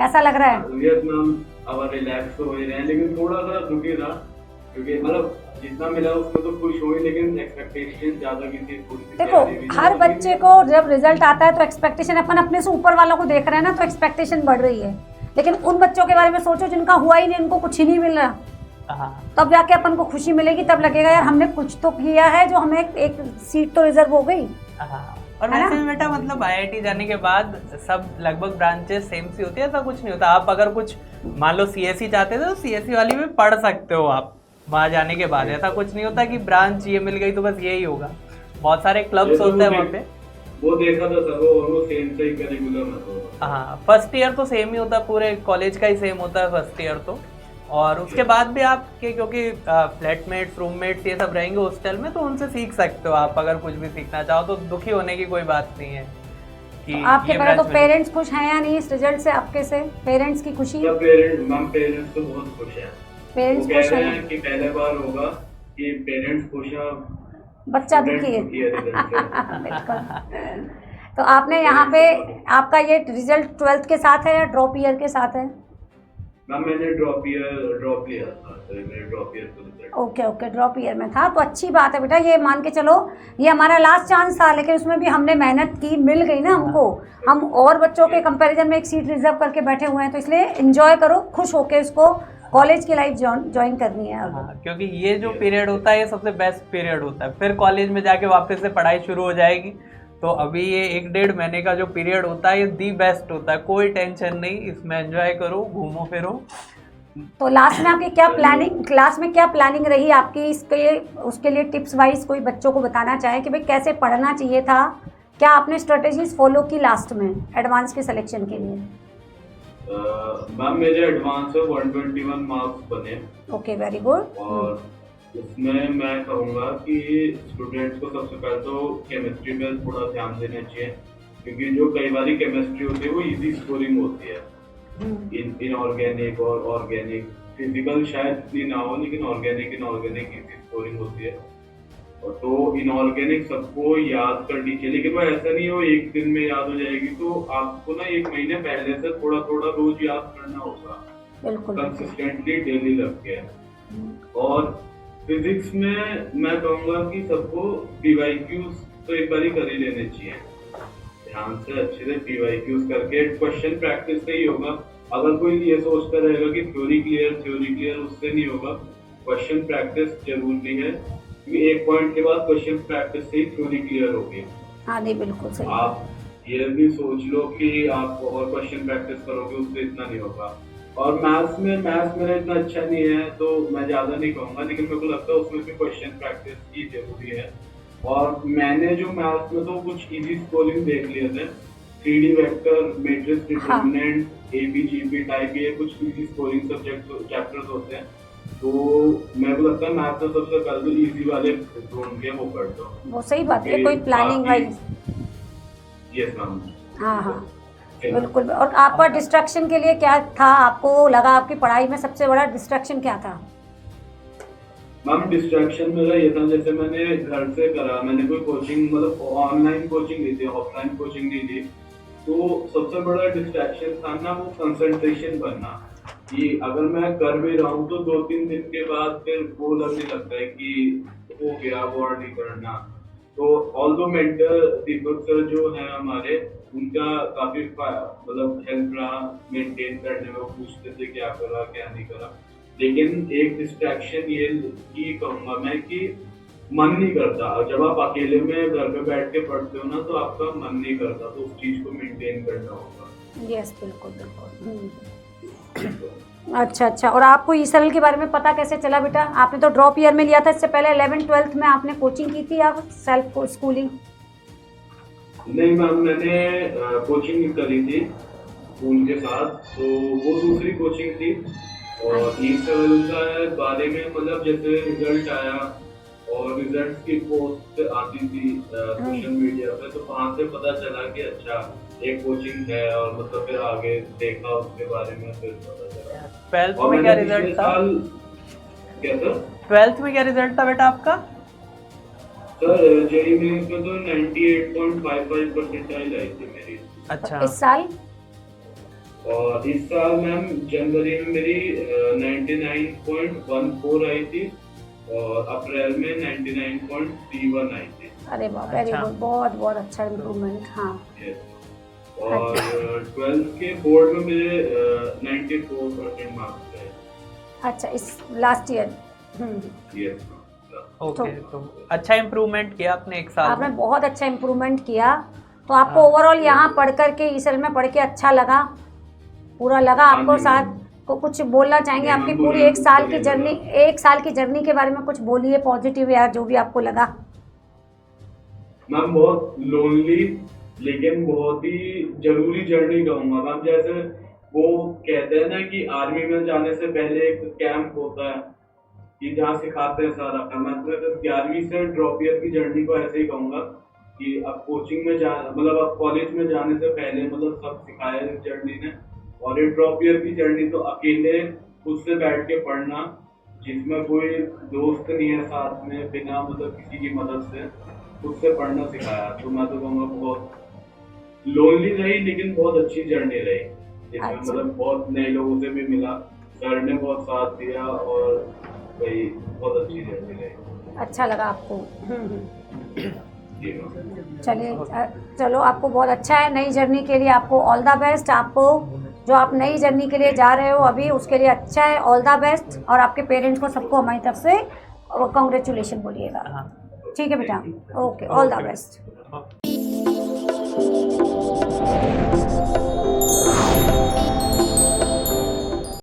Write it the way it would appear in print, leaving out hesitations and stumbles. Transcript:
कैसा लग रहा है? वियतनाम अब रिलैक्स तो हो ही रहे हैं, लेकिन थोड़ा सा दुखी था क्योंकि मतलब जितना मिला उसमें तो खुश हुई, लेकिन एक्सपेक्टेशन ज्यादा की थी, थोड़ी सी देखो, तैयारी भी हर ज्यादा की बच्चे थी। को जब रिजल्ट आता है तो एक्सपेक्टेशन, अपन अपने से ऊपर वालों को देख रहे हैं ना, तो एक्सपेक्टेशन बढ़ रही है। लेकिन उन बच्चों के बारे में सोचो जिनका हुआ ही नहीं, उनको कुछ ही नहीं मिल रहा, हाँ तब जाके अपन को खुशी मिलेगी, तब लगेगा यार हमने कुछ तो किया है, जो हमें एक सीट तो रिजर्व हो गई। हाँ। और है ना? वैसे भी बेटा मतलब आईआईटी जाने के बाद सब लगभग ब्रांचेस सेम सी होती है, ऐसा कुछ नहीं होता। आप अगर कुछ मान लो सीएससी चाहते थे तो सीएससी वाली में पढ़ सकते हो आप वहाँ जाने के बाद। ऐसा कुछ नहीं होता कि ब्रांच ये मिल गई तो बस यही होगा, बहुत सारे ये क्लब्स तो होते हैं वहाँ पे। वो देखा था सर, वो सेम से ही करिकुलम है तो। हाँ, फर्स्ट ईयर तो सेम ही होता है, पूरे कॉलेज का ही सेम होता है फर्स्ट ईयर तो। और उसके बाद भी आपके क्योंकि फ्लैटमेट्स रूममेट्स ये सब रहेंगे हॉस्टल में, तो उनसे सीख सकते हो आप अगर कुछ भी सीखना चाहो तो। दुखी होने की कोई बात नहीं है कि तो आपके ये पहले तो ब्रांच पेरेंट्स खुश हैं या नहीं इस रिजल्ट से? आपके से पेरेंट्स की खुशी? पेरेंट्स तो बहुत खुश हैं। वो पेरेंट्स कह खुश रहे हैं, हैं कि पहले बार होगा कि पेरेंट्स खुश हैं, बच्चा students दुखी है। दुखी है रिजल्ट से। बिल्कुल। तो आपने यहाँ पे, आपका ये रिजल्ट 12th के साथ है या ड्रॉप ईयर के साथ है? मैम मैंने ड्रॉप लिया था, तो मेरे ड्रॉप ईयर को result. Okay okay, drop year में था, तो अच्छी बात है बेटा। ये मान के चलो ये हमारा लास्ट चांस था, लेकिन उसमें भी हमने मेहनत की, मिल गई ना हमको। हम और बच्चों के कंपैरिजन में एक सीट रिजर्व करके बैठे हुए हैं, तो इसलिए एंजॉय करो, खुश होके इसको कॉलेज की लाइफ ज्वाइन करनी है अब। हाँ, क्योंकि ये जो पीरियड होता है ये सबसे बेस्ट पीरियड होता है। फिर कॉलेज में जाके वापस से पढ़ाई शुरू हो जाएगी, तो अभी ये 1-1.5 महीने का जो पीरियड होता है ये दी बेस्ट होता है। कोई टेंशन नहीं, इसमें एंजॉय करो, घूमो फिरो। तो लास्ट में आपकी क्या प्लानिंग, क्लास में क्या प्लानिंग रही आपकी इसके, उसके लिए टिप्स वाइज कोई बच्चों को बताना चाहे कि भाई कैसे पढ़ना चाहिए था, क्या आपने स्ट्रेटेजीज फॉलो की लास्ट में एडवांस के सिलेक्शन के लिए? मैम मेरे एडवांस में 121 मार्क्स बने। Okay, very good. और उसमें मैं कहूँगा कि स्टूडेंट्स को सबसे पहले तो केमिस्ट्री में थोड़ा ध्यान देना चाहिए, क्योंकि जो कई बार केमिस्ट्री होती है वो इजी स्कोरिंग होती है। इनऑर्गेनिक और ऑर्गेनिक, फिजिकल शायद इतनी ना हो, लेकिन ऑर्गेनिक इनऑर्गेनिक इजी स्कोरिंग होती है। और तो इनऑर्गेनिक सबको याद करनी चाहिए, लेकिन वो ऐसा नहीं हो एक दिन में याद हो जाएगी। तो आपको ना 1 महीने पहले से थोड़ा थोड़ा रोज याद करना होगा, बिल्कुल। कंसिस्टेंटली डेली लग के। और फिजिक्स में मैं कहूँगा कि सबको पीवाईक्यूज तो एक बार ही कर ही लेने चाहिए, ध्यान से अच्छे से पीवाईक्यूज करके। क्वेश्चन प्रैक्टिस से ही होगा। अगर कोई ये सोचता रहेगा कि थ्योरी क्लियर, उससे नहीं होगा। क्वेश्चन प्रैक्टिस जरूरी है, क्योंकि एक पॉइंट के बाद क्वेश्चन प्रैक्टिस से ही थ्योरी क्लियर होगी। हाँ नहीं, बिल्कुल सही। आप ये भी सोच लो कि आप और क्वेश्चन प्रैक्टिस करोगे उससे इतना नहीं होगा। और मैथ्स मेरा इतना अच्छा नहीं है तो मैं ज्यादा नहीं कहूँगा, लेकिन मेरे को लगता है उसमें भी क्वेश्चन प्रैक्टिस की जरूरी है। और मैंने जो मैथ्स में तो कुछ इजी स्कोरिंग देख लिए थे, 3D vector, matrix determinant, ABGB type, ये कुछ इजी स्कोरिंग सब्जेक्ट चैप्टर्स होते हैं। तो मेरे को लगता है मैथ्स में सबसे पहले तो इजी वाले ढूंढ के वो कर दो। वो सही बात है, कोई प्लानिंग वाइज। Yes ma'am. हाँ हाँ बिल्कुल। और आपका डिस्ट्रैक्शन के लिए क्या था? आपको लगा आपकी पढ़ाई में सबसे बड़ा डिस्ट्रैक्शन क्या था? मैम डिस्ट्रैक्शन मेरा ये था, जैसे मैंने घर से करा, मैंने कोई कोचिंग मतलब ऑनलाइन कोचिंग ली थी, ऑफलाइन कोचिंग नहीं ली। तो सबसे बड़ा डिस्ट्रैक्शन था ना वो कंसंट्रेशन बनना, कि अगर मैं कर भी रहा हूँ तो 2-3 दिन के बाद फिर वो लगने लगता है कि हो गया, वो और नहीं करना। तो ऑल्दो मेंटर दीपक सर जो है हमारे, उनका काफी मतलब हेल्प रहा मेंटेन करने में। वो पूछते थे क्या करा क्या नहीं करा। लेकिन एक डिस्ट्रैक्शन ये की कहूँगा मैं कि मन नहीं करता। जब आप अकेले में घर पे बैठ के पढ़ते हो ना, तो आपका मन नहीं करता, तो उस चीज को मेंटेन करना होगा। यस बिल्कुल बिल्कुल। अच्छा, और आपको ईसरल के बारे में पता कैसे चला बेटा? आपने तो ड्रॉप ईयर में लिया था, इससे पहले 11th-12th में आपने कोचिंग की थी या सेल्फ स्कूलिंग? नहीं मैम, मैंने कोचिंग करी थी स्कूल के साथ, तो वो दूसरी कोचिंग थी। और ईसरल के बारे में मतलब जैसे रिजल्ट आया और रिजल्ट की पोस्ट आती थी सोशल मीडिया पे, तो वहाँ से पता चला कि अच्छा एक कोचिंग है, और मतलब फिर आगे देखा उसके बारे में, फिर पता चला। 12th में क्या रिजल्ट था? क्या सर? 12th में क्या रिजल्ट था बेटा आपका? सर जेईई मेंस में तो 98.55 परसेंटाइल आई थी मेरी। अच्छा, इस साल और इस साल मैम जनवरी में मेरी 99.14 आई थी और अप्रैल में 99.31 आई थी। अरे वाह, वेरी अच्छा। गुड, बहुत बहुत अच्छा इम्प्रूवमेंट। हाँ, Yes. और 12th के बोर्ड में मेरे 94% मार्क्स थे। अच्छा, इस लास्ट ईयर। Yes. ओके, तो अच्छा इम्प्रूवमेंट किया आपने एक साल आपने में। बहुत अच्छा इम्प्रूवमेंट किया। तो आपको हाँ। ओवरऑल यहाँ पढ़ करके, ईसल में पढ़ के अच्छा लगा, पूरा लगा हाँ आपको? जी, साथ मैम। को कुछ बोलना चाहेंगे? नहीं, आपकी मैम, पूरी बोलना एक साल की तो जर्नी, लगा। एक साल की जर्नी के बारे में कुछ बोलिए, पॉजिटिव या जो भी आपको लगा। मैम बहुत लोनली लेकिन बहुत ही जरूरी जर्नी कहूंगा मैम। जैसे वो कहते हैं ना कि आर्मी में जाने से पहले एक कैंप होता है कि जहाँ सिखाते हैं सारा काम। मैं 11वीं से ड्रॉप ईयर की जर्नी को ऐसे ही कहूंगा कि अब कोचिंग में जा मतलब अब कॉलेज में जाने से पहले मतलब सब सिखाया इस जर्नी ने। और ये ड्रॉप ईयर की जर्नी तो अकेले खुद से बैठ के पढ़ना, जिसमें कोई दोस्त नहीं है साथ में, बिना मतलब किसी की मदद से खुद से पढ़ना सिखाया। तो मैं तो कहूँगा बहुत लोनली रही लेकिन बहुत अच्छी जर्नी रही, जिसमें अच्छा। मतलब बहुत नए लोगों से भी मिला, सर ने बहुत साथ दिया और भाई बहुत अच्छी जर्नी रही। अच्छा लगा आपको? जी मैम। चलिए, चलो, आपको बहुत अच्छा है। नई जर्नी के लिए आपको ऑल द बेस्ट। आपको जो आप नई जर्नी के लिए जा रहे हो अभी, उसके लिए अच्छा है, ऑल द बेस्ट। और आपके पेरेंट्स को सबको हमारी तरफ से कॉन्ग्रेचुलेशन बोलिएगा। हाँ। ठीक है बेटा, okay, all the best. Okay.